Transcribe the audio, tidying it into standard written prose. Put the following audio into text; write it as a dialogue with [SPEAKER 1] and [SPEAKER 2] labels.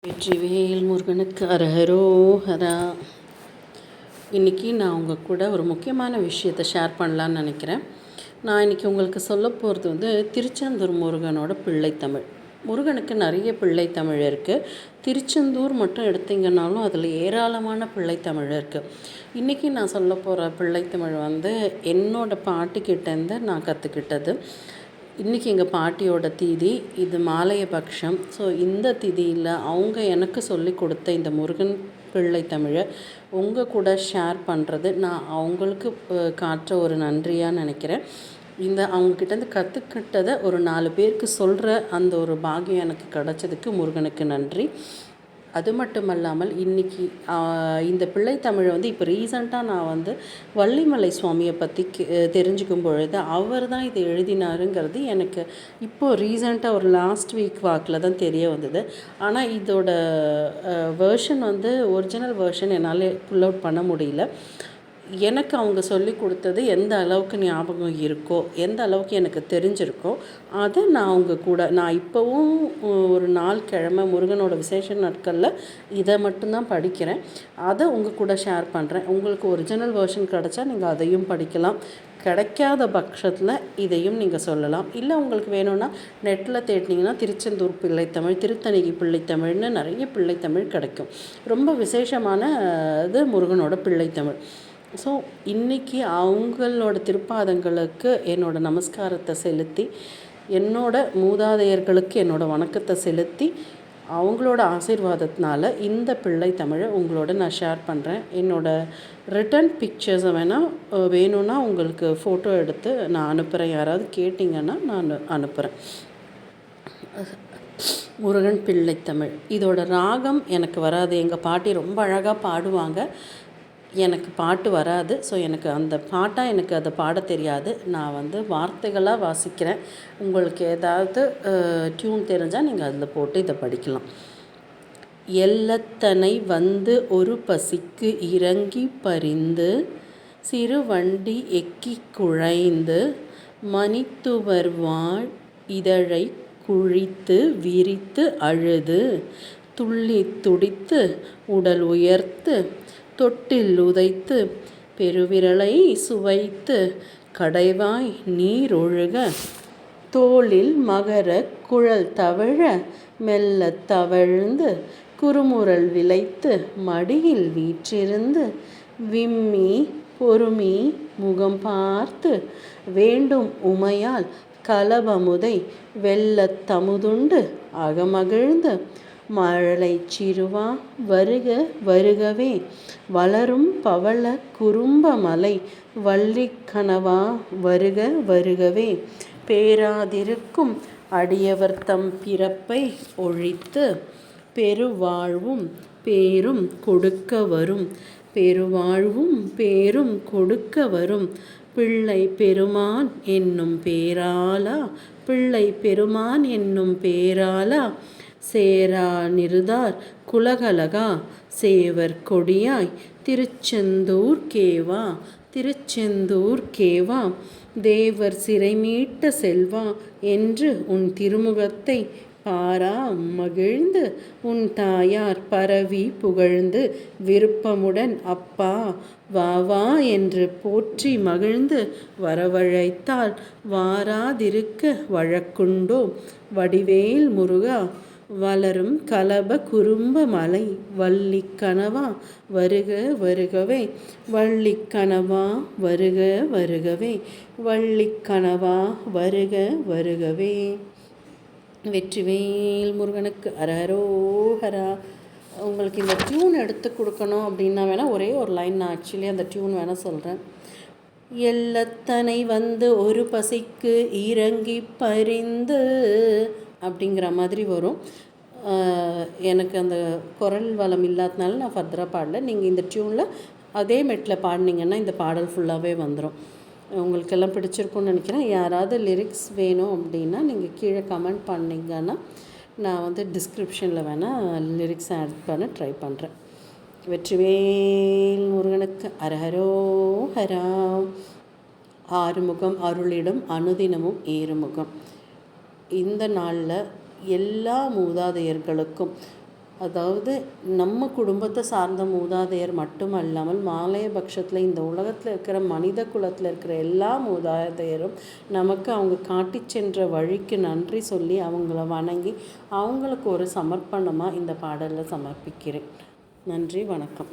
[SPEAKER 1] வெற்றிவேல் முருகனுக்கு அரஹரோஹரா. இன்றைக்கி நான் உங்கள் கூட ஒரு முக்கியமான விஷயத்தை ஷேர் பண்ணலான்னு நினைக்கிறேன். நான் இன்றைக்கி உங்களுக்கு சொல்ல போகிறது திருச்செந்தூர் முருகனோட பிள்ளைத்தமிழ். முருகனுக்கு நிறைய பிள்ளைத்தமிழ் இருக்குது. திருச்செந்தூர் மட்டும் எடுத்திங்கன்னாலும் அதில் ஏராளமான பிள்ளைத்தமிழ் இருக்குது. இன்றைக்கி நான் சொல்ல போகிற பிள்ளைத்தமிழ் என்னோடய பாட்டிக்கிட்டேருந்து நான் கற்றுக்கிட்டது. இன்றைக்கி எங்கள் பாட்டியோட திதி, இது மாலையபக்ஷம். ஸோ இந்த திதியில் அவங்க எனக்கு சொல்லி கொடுத்த இந்த முருகன் பிள்ளை தமிழை உங்கள் கூட ஷேர் பண்ணுறது நான் அவங்களுக்கு காட்டுற ஒரு நன்றியாக நினைக்கிறேன். அவங்கக்கிட்டேருந்து கற்றுக்கிட்டதை ஒரு 4 பேருக்கு சொல்கிற அந்த ஒரு பாக்கியம் எனக்கு கிடச்சதுக்கு முருகனுக்கு நன்றி. அது மட்டும் இல்லாமல் இன்றைக்கி இந்த பிள்ளைத்தமிழை இப்போ ரீசண்டாக நான் வள்ளிமலை சுவாமியை பற்றி தெரிஞ்சுக்கும் பொழுது அவர் தான் இதை எழுதினாருங்கிறது எனக்கு இப்போது ரீசண்டாக ஒரு லாஸ்ட் வீக் வாக்கில் தான் தெரிய வந்தது. ஆனால் இதோட வேர்ஷன் ஒரிஜினல் வேர்ஷன் என்னால் புல் அவுட் பண்ண முடியல. எனக்கு அவங்க சொல்லி கொடுத்தது எந்த அளவுக்கு ஞாபகம் இருக்கோ, எந்த அளவுக்கு எனக்கு தெரிஞ்சிருக்கோ அதை நான் அவங்க கூட நான் இப்போவும் ஒரு நாள் கிழமை முருகனோட விசேஷ நாட்களில் இதை மட்டும்தான் படிக்கிறேன். அதை உங்கள் கூட ஷேர் பண்ணுறேன். உங்களுக்கு ஒரிஜினல் வேர்ஷன் கிடச்சா நீங்கள் அதையும் படிக்கலாம். கிடைக்காத பட்சத்தில் இதையும் நீங்கள் சொல்லலாம். இல்லை உங்களுக்கு வேணும்னா நெட்டில் தேடினீங்கன்னா திருச்செந்தூர் பிள்ளைத்தமிழ், திருத்தணிகை பிள்ளைத்தமிழ்னு நிறைய பிள்ளைத்தமிழ் கிடைக்கும். ரொம்ப விசேஷமான இது முருகனோட பிள்ளைத்தமிழ். ஸோ இன்றைக்கி அவங்களோட திருப்பாதங்களுக்கு என்னோடய நமஸ்காரத்தை செலுத்தி, என்னோடய மூதாதையர்களுக்கு என்னோடய வணக்கத்தை செலுத்தி, அவங்களோட ஆசீர்வாதத்தினால இந்த பிள்ளை தமிழை உங்களோட நான் ஷேர் பண்ணுறேன். என்னோடய ரிட்டன் பிக்சர்ஸை வேணும்னா உங்களுக்கு ஃபோட்டோ எடுத்து நான் அனுப்புகிறேன். யாராவது கேட்டிங்கன்னா நான் அனுப்புகிறேன். முருகன் பிள்ளைத்தமிழ் இதோட ராகம் எனக்கு வராது. எங்கள் பாட்டி ரொம்ப அழகாக பாடுவாங்க, எனக்கு பாட்டு வராது. ஸோ எனக்கு அந்த பாட்டாக எனக்கு அதை பாட தெரியாது. நான் வார்த்தைகளாக வாசிக்கிறேன். உங்களுக்கு ஏதாவது டியூன் தெரிஞ்சால் நீங்கள் அதில் போட்டு இதை படிக்கலாம். எல்லத்தனை ஒரு பசிக்கு இறங்கி பரிந்து, சிறு வண்டி எக்கி குழைந்து, மணித்துவர் வாழ் இதழை குழித்து விரித்து அழுது, துள்ளி துடித்து உடல் உயர்த்து, தொட்டில் உதைத்து பெருவிரலை சுவைத்து, கடைவாய் நீரொழுக, தோளில் மகர குழல் தவழ, மெல்ல தவழ்ந்து குறுமுரல் விளைத்து, மடியில் வீற்றிருந்து விம்மி பொறுமி முகம் பார்த்து, வேண்டும் உமையால் கலபமுதை வெள்ளத் தமுதுண்டு அகமகிழ்ந்து, மழலை சிறுவா வருக வருகவே, வளரும் பவள குறும்ப மலை வள்ளிக்கணவா வருக வருகவே, பேராதிருக்கும் அடியவர் தம் பிறப்பை ஒழித்து, பெருவாழ்வும் பேரும் கொடுக்க வரும், பெருவாழ்வும் பேரும் கொடுக்க வரும், பிள்ளை பெருமான் என்னும் பேராலா, பிள்ளை பெருமான் என்னும் பேராலா, சேரா நிருதார் குலகலகா சேவர் கொடியாய், திருச்செந்தூர் கேவா திருச்செந்தூர் கேவா, தேவர் சிறை மீட்ட செல்வா என்று உன் திருமுகத்தை பாரா மகிழ்ந்து, உன் தாயார் பரவி புகழ்ந்து விருப்பமுடன் அப்பா வா என்று போற்றி மகிழ்ந்து வரவழைத்தால் வாராதிருக்க வழக்குண்டோ, வடிவேல் முருகா வளரும் கலப குறும்ப மலை வள்ளிக்கணவா வருக வருகவே, வள்ளிக்கணவா வருக வருகவே, வள்ளிக்கணவா வருக வருகவே. வெற்றிவேல் முருகனுக்கு அரஹரோஹரா. உங்களுக்கு இந்த டியூன் எடுத்து கொடுக்கணும் அப்படின்னா வேணால் ஒரே ஒரு லைன் நான் ஆக்சுவலி அந்த டியூன் வேணால் சொல்கிறேன். எல்லத்தனை ஒரு பசிக்கு இறங்கி பரிந்து அப்படிங்கிற மாதிரி வரும். எனக்கு அந்த குரல் வளம் இல்லாதனால நான் ஃபர்தராக பாடல. நீங்கள் இந்த டியூனில் அதே மெட்டில் பாடினீங்கன்னா இந்த பாடல் ஃபுல்லாகவே வந்துடும். உங்களுக்கெல்லாம் பிடிச்சிருக்குன்னு நினைக்கிறேன். யாராவது லிரிக்ஸ் வேணும் அப்படின்னா நீங்கள் கீழே கமெண்ட் பண்ணிங்கன்னா நான் டிஸ்கிரிப்ஷனில் வேணால் லிரிக்ஸ் ஆட் பண்ண ட்ரை பண்ணுறேன். வெற்றிவேல் முருகனுக்கு அரஹரோஹரா. ஆறுமுகம் அருளிடும் அனுதினமும் ஏறுமுகம். இந்த நாளில் எல்லா மூதாதையர்களுக்கும் அதாவது நம்ம குடும்பத்தை சார்ந்த மூதாதையர் மட்டுமல்லாமல் மாலையபட்சத்தில் இந்த உலகத்தில் இருக்கிற மனித குலத்தில் இருக்கிற எல்லா மூதாதையரும் நமக்கு அவங்க காட்டி சென்ற வழிக்கு நன்றி சொல்லி அவங்கள வணங்கி அவங்களுக்கு ஒரு சமர்ப்பணமாக இந்த பாடலில் சமர்ப்பிக்கிறேன். நன்றி, வணக்கம்.